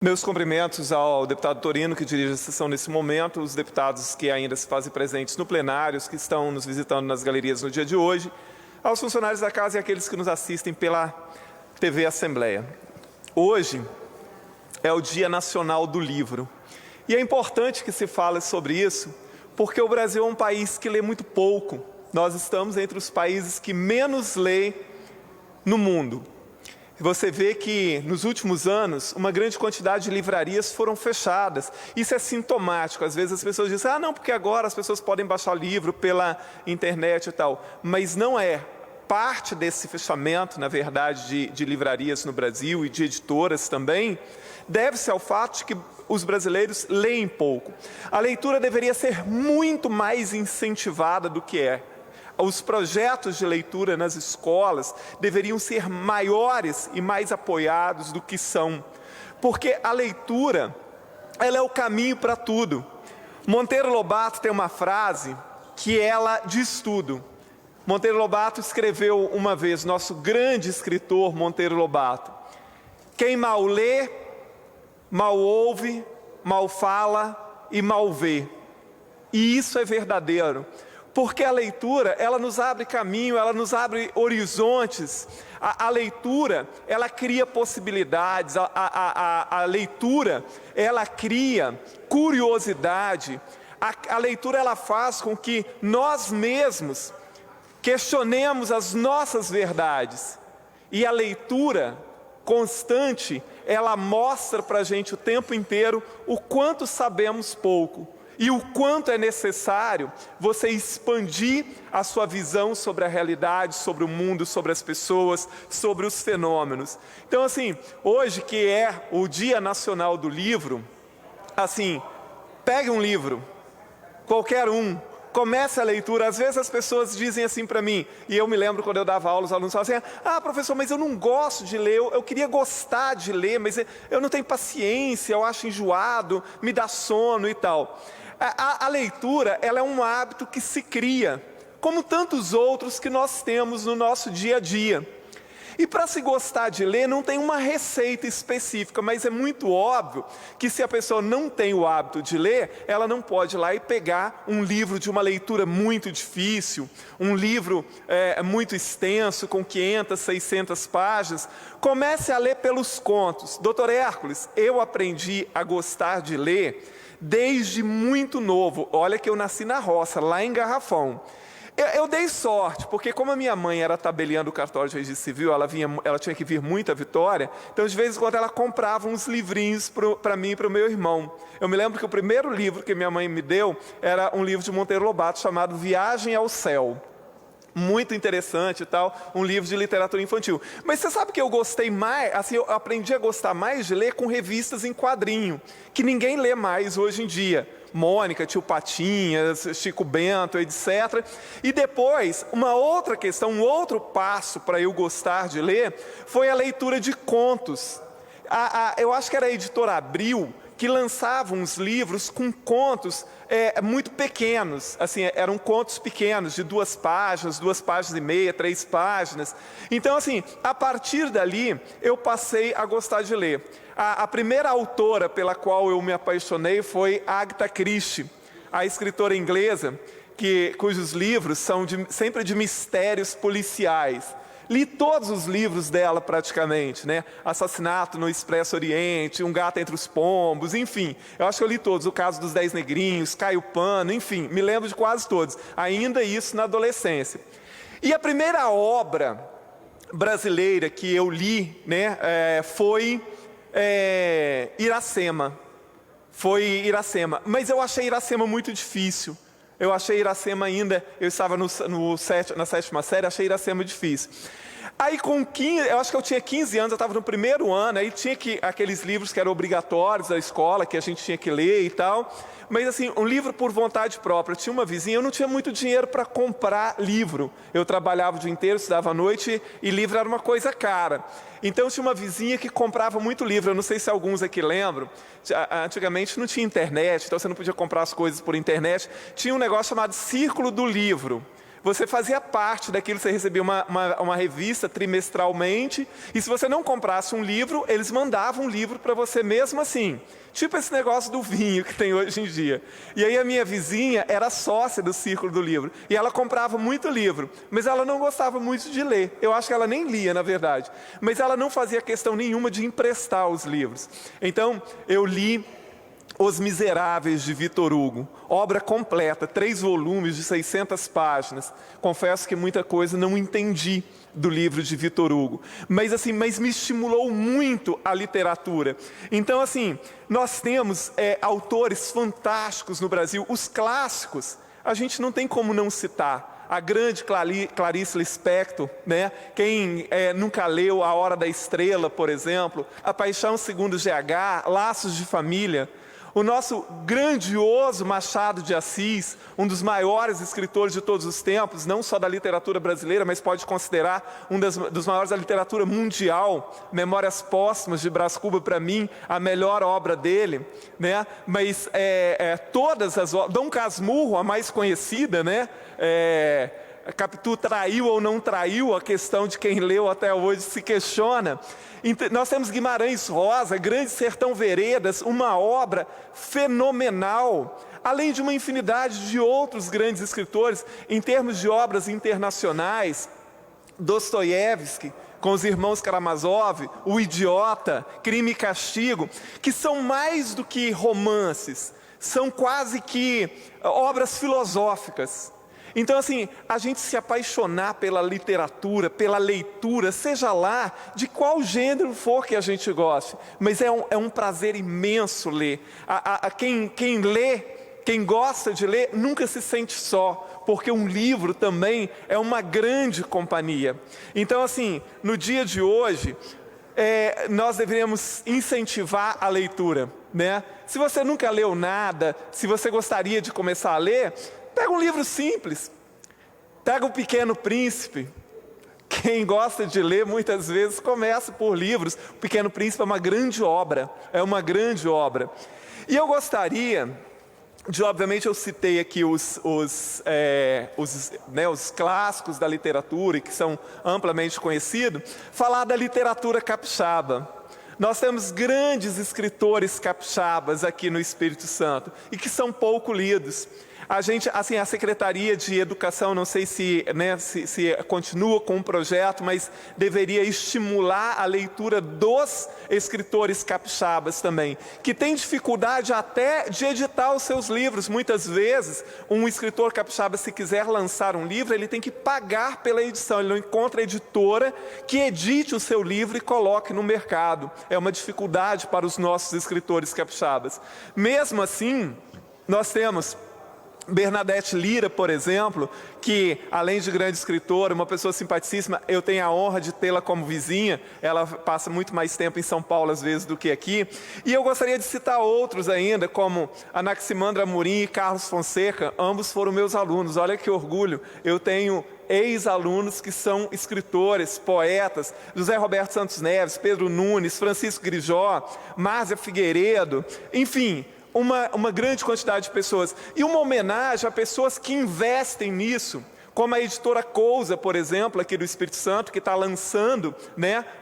Meus cumprimentos ao deputado Torino, que dirige a sessão nesse momento, os deputados que ainda se fazem presentes no plenário, os que estão nos visitando nas galerias no dia de hoje, aos funcionários da casa e aqueles que nos assistem pela TV Assembleia. Hoje é o Dia Nacional do Livro. E é importante que se fale sobre isso, porque o Brasil é um país que lê muito pouco. Nós estamos entre os países que menos lê no mundo. Você vê que, nos últimos anos, uma grande quantidade de livrarias foram fechadas. Isso é sintomático. Às vezes as pessoas dizem, não, porque agora as pessoas podem baixar livro pela internet e tal. Mas não é. Parte desse fechamento, na verdade, de livrarias no Brasil e de editoras também, deve-se ao fato de que os brasileiros leem pouco. A leitura deveria ser muito mais incentivada do que é. Os projetos de leitura nas escolas deveriam ser maiores e mais apoiados do que são. Porque a leitura, ela é o caminho para tudo. Monteiro Lobato tem uma frase que ela diz tudo. Monteiro Lobato escreveu uma vez, nosso grande escritor Monteiro Lobato: quem mal lê, mal ouve, mal fala e mal vê. E isso é verdadeiro. Porque a leitura, ela nos abre caminho, ela nos abre horizontes. A leitura, ela cria possibilidades, a leitura, ela cria curiosidade. A leitura, ela faz com que nós mesmos questionemos as nossas verdades. E a leitura constante, ela mostra para a gente o tempo inteiro o quanto sabemos pouco. E o quanto é necessário você expandir a sua visão sobre a realidade, sobre o mundo, sobre as pessoas, sobre os fenômenos. Então, assim, hoje que é o Dia Nacional do Livro, assim, pegue um livro, qualquer um, comece a leitura. Às vezes as pessoas dizem assim para mim, e eu me lembro quando eu dava aula, os alunos falavam assim, professor, mas eu não gosto de ler, eu queria gostar de ler, mas eu não tenho paciência, eu acho enjoado, me dá sono e tal. A leitura, ela é um hábito que se cria, como tantos outros que nós temos no nosso dia a dia. E para se gostar de ler, não tem uma receita específica, mas é muito óbvio que se a pessoa não tem o hábito de ler, ela não pode ir lá e pegar um livro de uma leitura muito difícil, um livro muito extenso, com 500, 600 páginas. Comece a ler pelos contos. Doutor Hércules, eu aprendi a gostar de ler desde muito novo. Olha que eu nasci na roça, lá em Garrafão. Eu dei sorte, porque como a minha mãe era tabeliã do cartório de registro civil, ela tinha que vir muito a Vitória, então de vez em quando ela comprava uns livrinhos para mim e para o meu irmão. Eu me lembro que o primeiro livro que minha mãe me deu era um livro de Monteiro Lobato chamado Viagem ao Céu. Muito interessante e tal, um livro de literatura infantil. Mas você sabe que eu gostei mais, assim, eu aprendi a gostar mais de ler com revistas em quadrinho, que ninguém lê mais hoje em dia. Mônica, Tio Patinhas, Chico Bento, etc. E depois, uma outra questão, um outro passo para eu gostar de ler, foi a leitura de contos. Eu acho que era a editora Abril, que lançava uns livros com contos muito pequenos, assim, eram contos pequenos, de 2 páginas e meia, 3 páginas. Então, assim, a partir dali, eu passei a gostar de ler. A primeira autora pela qual eu me apaixonei foi Agatha Christie, a escritora inglesa, cujos livros são sempre de mistérios policiais. Li todos os livros dela praticamente, né? Assassinato no Expresso Oriente, Um Gato Entre os Pombos, enfim. Eu acho que eu li todos, O Caso dos 10 Negrinhos, Caio Pano, enfim, me lembro de quase todos. Ainda isso na adolescência. E a primeira obra brasileira que eu li, né, foi Iracema. Foi Iracema, mas eu achei Iracema muito difícil. Eu achei Iracema ainda, eu estava na 7ª série, achei Iracema difícil. Aí com 15, eu acho que eu tinha 15 anos, eu estava no primeiro ano, aí tinha aqueles livros que eram obrigatórios da escola, que a gente tinha que ler e tal. Mas assim, um livro por vontade própria. Eu tinha uma vizinha, eu não tinha muito dinheiro para comprar livro. Eu trabalhava o dia inteiro, estudava à noite e livro era uma coisa cara. Então eu tinha uma vizinha que comprava muito livro. Eu não sei se alguns aqui lembram. Antigamente não tinha internet, então você não podia comprar as coisas por internet. Tinha um negócio chamado Círculo do Livro. Você fazia parte daquilo, você recebia uma revista trimestralmente, e se você não comprasse um livro, eles mandavam um livro para você mesmo assim. Tipo esse negócio do vinho que tem hoje em dia. E aí a minha vizinha era sócia do Círculo do Livro, e ela comprava muito livro, mas ela não gostava muito de ler. Eu acho que ela nem lia, na verdade. Mas ela não fazia questão nenhuma de emprestar os livros. Então, eu li Os Miseráveis, de Victor Hugo, obra completa, 3 volumes de 600 páginas. Confesso que muita coisa não entendi do livro de Victor Hugo, mas me estimulou muito a literatura. Então, nós temos autores fantásticos no Brasil, os clássicos, a gente não tem como não citar. A grande Clarice Lispector, né? Quem nunca leu A Hora da Estrela, por exemplo, A Paixão Segundo GH, Laços de Família. O nosso grandioso Machado de Assis, um dos maiores escritores de todos os tempos, não só da literatura brasileira, mas pode considerar um dos maiores da literatura mundial. Memórias Póstumas, de Brás Cubas, para mim, a melhor obra dele, né? Mas todas as obras, Dom Casmurro, a mais conhecida, né? Capitu traiu ou não traiu, a questão de quem leu até hoje se questiona. Nós temos Guimarães Rosa, Grande Sertão Veredas, uma obra fenomenal, além de uma infinidade de outros grandes escritores. Em termos de obras internacionais, Dostoiévski, com os irmãos Karamazov, O Idiota, Crime e Castigo, que são mais do que romances, são quase que obras filosóficas. Então, a gente se apaixonar pela literatura, pela leitura, seja lá de qual gênero for que a gente goste, mas é um prazer imenso ler. Quem lê, quem gosta de ler, nunca se sente só, porque um livro também é uma grande companhia. Então, no dia de hoje, nós deveríamos incentivar a leitura, né? Se você nunca leu nada, se você gostaria de começar a ler, pega um livro simples, pega O Pequeno Príncipe. Quem gosta de ler muitas vezes começa por livros. O Pequeno Príncipe é uma grande obra, E eu gostaria de, obviamente eu citei aqui os clássicos da literatura e que são amplamente conhecidos, falar da literatura capixaba. Nós temos grandes escritores capixabas aqui no Espírito Santo e que são pouco lidos. A Secretaria de Educação, não sei se continua com um projeto, mas deveria estimular a leitura dos escritores capixabas também, que tem dificuldade até de editar os seus livros. Muitas vezes, um escritor capixaba, se quiser lançar um livro, ele tem que pagar pela edição, ele não encontra editora que edite o seu livro e coloque no mercado. É uma dificuldade para os nossos escritores capixabas. Mesmo assim, nós temos Bernadette Lira, por exemplo, que além de grande escritora, uma pessoa simpaticíssima, eu tenho a honra de tê-la como vizinha. Ela passa muito mais tempo em São Paulo às vezes do que aqui. E eu gostaria de citar outros ainda, como Anaximandro Amorim e Carlos Fonseca. Ambos foram meus alunos. Olha que orgulho, eu tenho ex-alunos que são escritores, poetas. José Roberto Santos Neves, Pedro Nunes, Francisco Grijó, Márcia Figueiredo, enfim, uma grande quantidade de pessoas. E uma homenagem a pessoas que investem nisso, como a editora Cousa, por exemplo, aqui do Espírito Santo, que está lançando,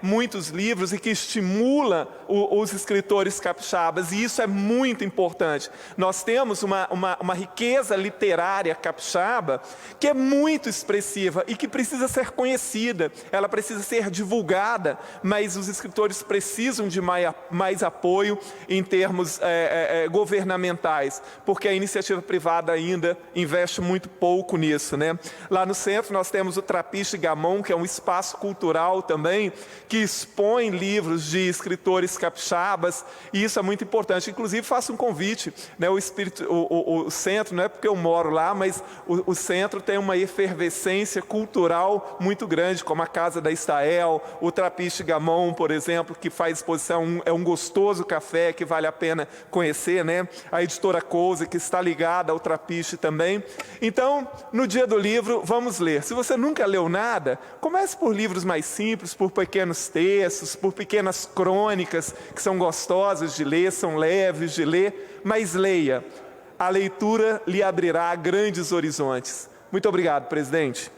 muitos livros e que estimula os escritores capixabas, e isso é muito importante. Nós temos uma riqueza literária capixaba que é muito expressiva e que precisa ser conhecida, ela precisa ser divulgada, mas os escritores precisam de mais apoio em termos governamentais, porque a iniciativa privada ainda investe muito pouco nisso, Lá no centro nós temos o Trapiche Gamon, que é um espaço cultural também, que expõe livros de escritores capixabas, e isso é muito importante. Inclusive faço um convite, o centro, não é porque eu moro lá, mas o centro tem uma efervescência cultural muito grande, como a Casa da Estael, o Trapiche Gamon, por exemplo, que faz exposição, é um gostoso café que vale a pena conhecer, A editora Cousa, que está ligada ao Trapiche também. Então, no dia do livro, vamos ler. Se você nunca leu nada, comece por livros mais simples, por pequenos textos, por pequenas crônicas, que são gostosas de ler, são leves de ler, mas leia. A leitura lhe abrirá grandes horizontes. Muito obrigado, presidente.